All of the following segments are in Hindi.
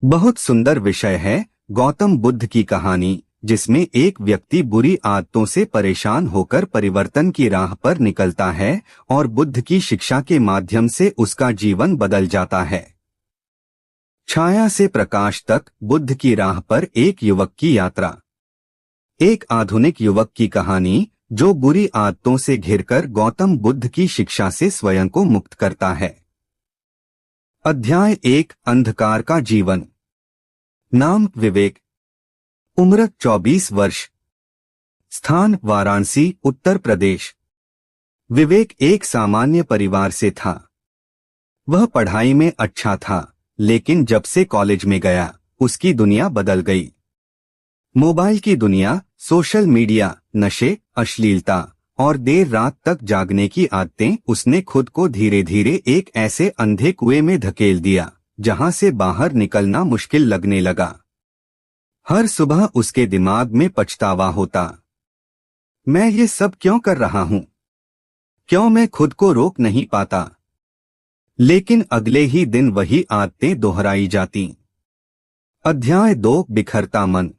बहुत सुंदर विषय है गौतम बुद्ध की कहानी, जिसमें एक व्यक्ति बुरी आदतों से परेशान होकर परिवर्तन की राह पर निकलता है और बुद्ध की शिक्षा के माध्यम से उसका जीवन बदल जाता है। छाया से प्रकाश तक बुद्ध की राह पर एक युवक की यात्रा। एक आधुनिक युवक की कहानी जो बुरी आदतों से घिरकर गौतम बुद्ध की शिक्षा से स्वयं को मुक्त करता है। अध्याय 1, अंधकार का जीवन। नाम विवेक, उम्र 24 वर्ष, स्थान वाराणसी, उत्तर प्रदेश। विवेक एक सामान्य परिवार से था। वह पढ़ाई में अच्छा था, लेकिन जब से कॉलेज में गया उसकी दुनिया बदल गई। मोबाइल की दुनिया, सोशल मीडिया, नशे, अश्लीलता और देर रात तक जागने की आदतें उसने खुद को धीरे धीरे एक ऐसे अंधे कुएं में धकेल दिया जहां से बाहर निकलना मुश्किल लगने लगा। हर सुबह उसके दिमाग में पछतावा होता, मैं ये सब क्यों कर रहा हूं? क्यों मैं खुद को रोक नहीं पाता? लेकिन अगले ही दिन वही आदतें दोहराई जाती। अध्याय 2, बिखरता मन।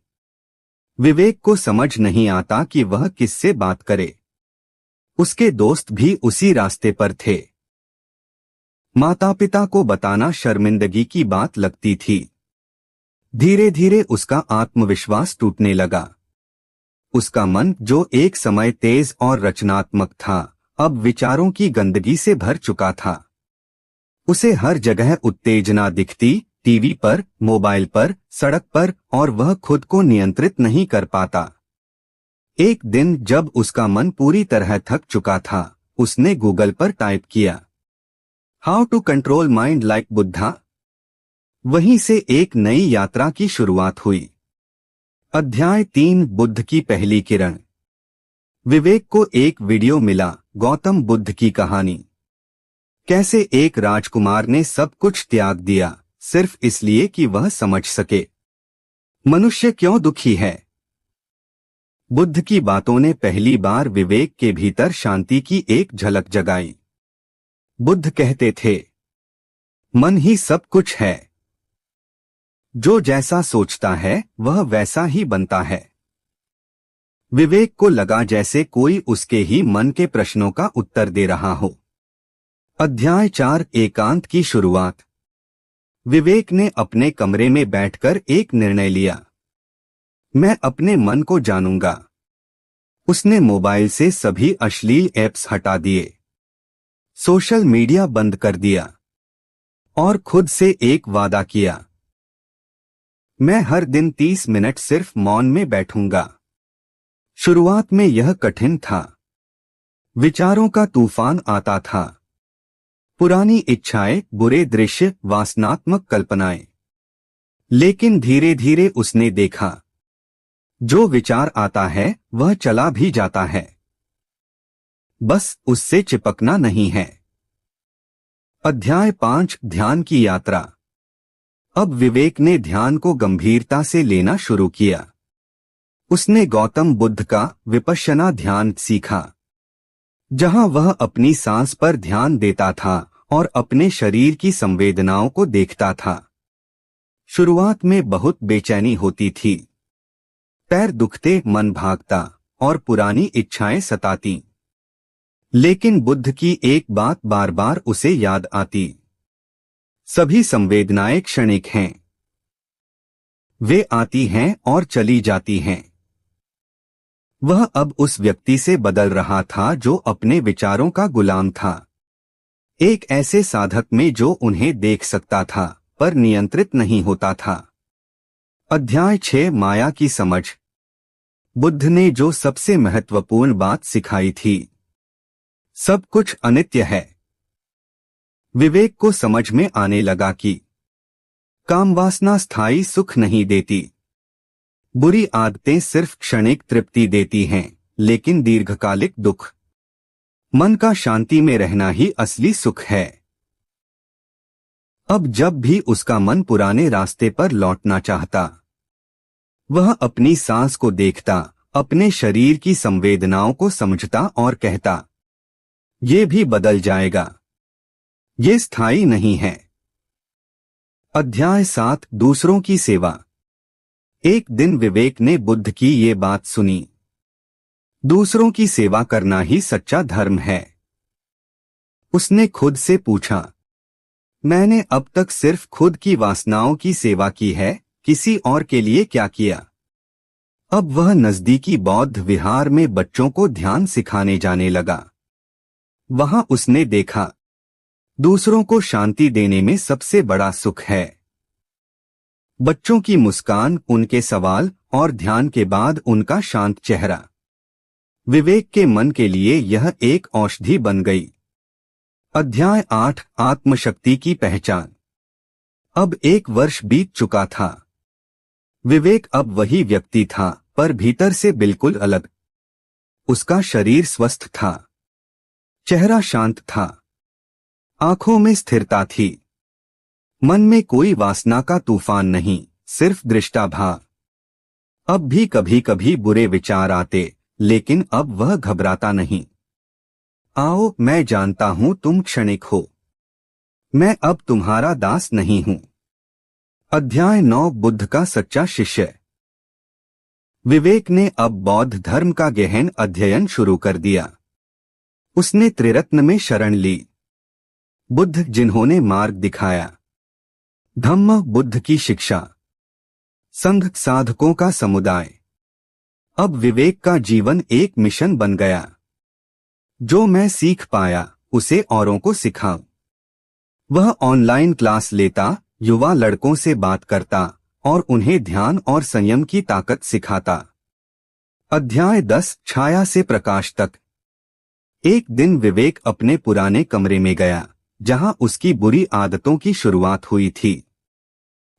विवेक को समझ नहीं आता कि वह किससे बात करे। उसके दोस्त भी उसी रास्ते पर थे। माता पिता को बताना शर्मिंदगी की बात लगती थी। धीरे धीरे उसका आत्मविश्वास टूटने लगा। उसका मन, जो एक समय तेज और रचनात्मक था, अब विचारों की गंदगी से भर चुका था। उसे हर जगह उत्तेजना दिखती, टीवी पर, मोबाइल पर, सड़क पर, और वह खुद को नियंत्रित नहीं कर पाता। एक दिन जब उसका मन पूरी तरह थक चुका था, उसने गूगल पर टाइप किया, how to control mind like Buddha. वहीं से एक नई यात्रा की शुरुआत हुई। अध्याय 3, बुद्ध की पहली किरण। विवेक को एक वीडियो मिला, गौतम बुद्ध की कहानी। कैसे एक राजकुमार ने सब कुछ त्याग दिया सिर्फ इसलिए कि वह समझ सके मनुष्य क्यों दुखी है। बुद्ध की बातों ने पहली बार विवेक के भीतर शांति की एक झलक जगाई। बुद्ध कहते थे, मन ही सब कुछ है। जो जैसा सोचता है वह वैसा ही बनता है। विवेक को लगा जैसे कोई उसके ही मन के प्रश्नों का उत्तर दे रहा हो। अध्याय 4, एकांत की शुरुआत। विवेक ने अपने कमरे में बैठकर एक निर्णय लिया, मैं अपने मन को जानूंगा। उसने मोबाइल से सभी अश्लील ऐप्स हटा दिए, सोशल मीडिया बंद कर दिया और खुद से एक वादा किया, मैं हर दिन 30 मिनट सिर्फ मौन में बैठूंगा। शुरुआत में यह कठिन था। विचारों का तूफान आता था, पुरानी इच्छाएं, बुरे दृश्य, वासनात्मक कल्पनाएं। लेकिन धीरे धीरे उसने देखा, जो विचार आता है वह चला भी जाता है, बस उससे चिपकना नहीं है। अध्याय 5, ध्यान की यात्रा। अब विवेक ने ध्यान को गंभीरता से लेना शुरू किया। उसने गौतम बुद्ध का विपश्यना ध्यान सीखा, जहां वह अपनी सांस पर ध्यान देता था और अपने शरीर की संवेदनाओं को देखता था। शुरुआत में बहुत बेचैनी होती थी, पैर दुखते, मन भागता और पुरानी इच्छाएं सताती। लेकिन बुद्ध की एक बात बार बार उसे याद आती, सभी संवेदनाएं क्षणिक हैं। वे आती हैं और चली जाती हैं। वह अब उस व्यक्ति से बदल रहा था जो अपने विचारों का गुलाम था, एक ऐसे साधक में जो उन्हें देख सकता था पर नियंत्रित नहीं होता था। अध्याय 6, माया की समझ। बुद्ध ने जो सबसे महत्वपूर्ण बात सिखाई थी, सब कुछ अनित्य है। विवेक को समझ में आने लगा कि कामवासना स्थायी सुख नहीं देती। बुरी आदतें सिर्फ क्षणिक तृप्ति देती हैं, लेकिन दीर्घकालिक दुख। मन का शांति में रहना ही असली सुख है। अब जब भी उसका मन पुराने रास्ते पर लौटना चाहता, वह अपनी सांस को देखता, अपने शरीर की संवेदनाओं को समझता और कहता, ये भी बदल जाएगा, ये स्थायी नहीं है। अध्याय 7 दूसरों की सेवा। एक दिन विवेक ने बुद्ध की ये बात सुनी। दूसरों की सेवा करना ही सच्चा धर्म है। उसने खुद से पूछा, मैंने अब तक सिर्फ खुद की वासनाओं की सेवा की है, किसी और के लिए क्या किया? अब वह नजदीकी बौद्ध विहार में बच्चों को ध्यान सिखाने जाने लगा। वहां उसने देखा, दूसरों को शांति देने में सबसे बड़ा सुख है। बच्चों की मुस्कान, उनके सवाल और ध्यान के बाद उनका शांत चेहरा विवेक के मन के लिए यह एक औषधि बन गई। अध्याय 8 आत्मशक्ति की पहचान। अब 1 वर्ष बीत चुका था। विवेक अब वही व्यक्ति था, पर भीतर से बिल्कुल अलग। उसका शरीर स्वस्थ था, चेहरा शांत था, आंखों में स्थिरता थी, मन में कोई वासना का तूफान नहीं, सिर्फ दृष्टाभाव। अब भी कभी कभी बुरे विचार आते, लेकिन अब वह घबराता नहीं। आओ, मैं जानता हूं तुम क्षणिक हो, मैं अब तुम्हारा दास नहीं हूं। अध्याय 9 बुद्ध का सच्चा शिष्य। विवेक ने अब बौद्ध धर्म का गहन अध्ययन शुरू कर दिया। उसने त्रिरत्न में शरण ली। बुद्ध जिन्होंने मार्ग दिखाया, धम्म बुद्ध की शिक्षा, संघ साधकों का समुदाय। अब विवेक का जीवन एक मिशन बन गया। जो मैं सीख पाया उसे औरों को सिखाऊं। वह ऑनलाइन क्लास लेता, युवा लड़कों से बात करता और उन्हें ध्यान और संयम की ताकत सिखाता। अध्याय 10 छाया से प्रकाश तक। एक दिन विवेक अपने पुराने कमरे में गया, जहां उसकी बुरी आदतों की शुरुआत हुई थी।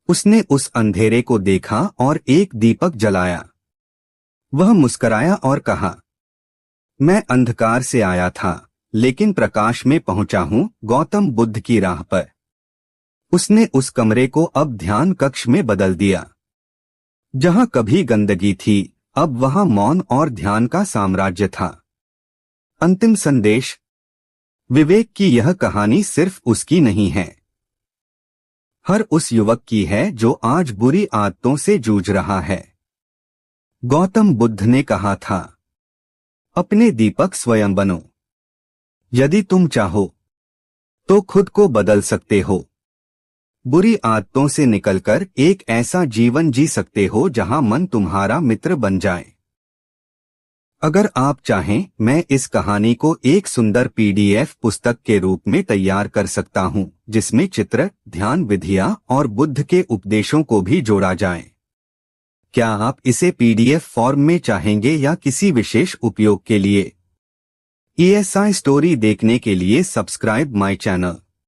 उसने उस अंधेरे को देखा और एक दीपक जलाया। वह मुस्कराया और कहा, मैं अंधकार से आया था, लेकिन प्रकाश में पहुंचा हूं, गौतम बुद्ध की राह पर। उसने उस कमरे को अब ध्यान कक्ष में बदल दिया। जहां कभी गंदगी थी, अब वहां मौन और ध्यान का साम्राज्य था। अंतिम संदेश। विवेक की यह कहानी सिर्फ उसकी नहीं है, हर उस युवक की है जो आज बुरी आदतों से जूझ रहा है। गौतम बुद्ध ने कहा था, अपने दीपक स्वयं बनो। यदि तुम चाहो तो खुद को बदल सकते हो। बुरी आदतों से निकलकर एक ऐसा जीवन जी सकते हो जहां मन तुम्हारा मित्र बन जाए। अगर आप चाहें, मैं इस कहानी को एक सुंदर PDF पुस्तक के रूप में तैयार कर सकता हूं, जिसमें चित्र, ध्यान विधियां और बुद्ध के उपदेशों को भी जोड़ा जाए। क्या आप इसे PDF फॉर्म में चाहेंगे या किसी विशेष उपयोग के लिए? ESI स्टोरी देखने के लिए सब्सक्राइब माय चैनल।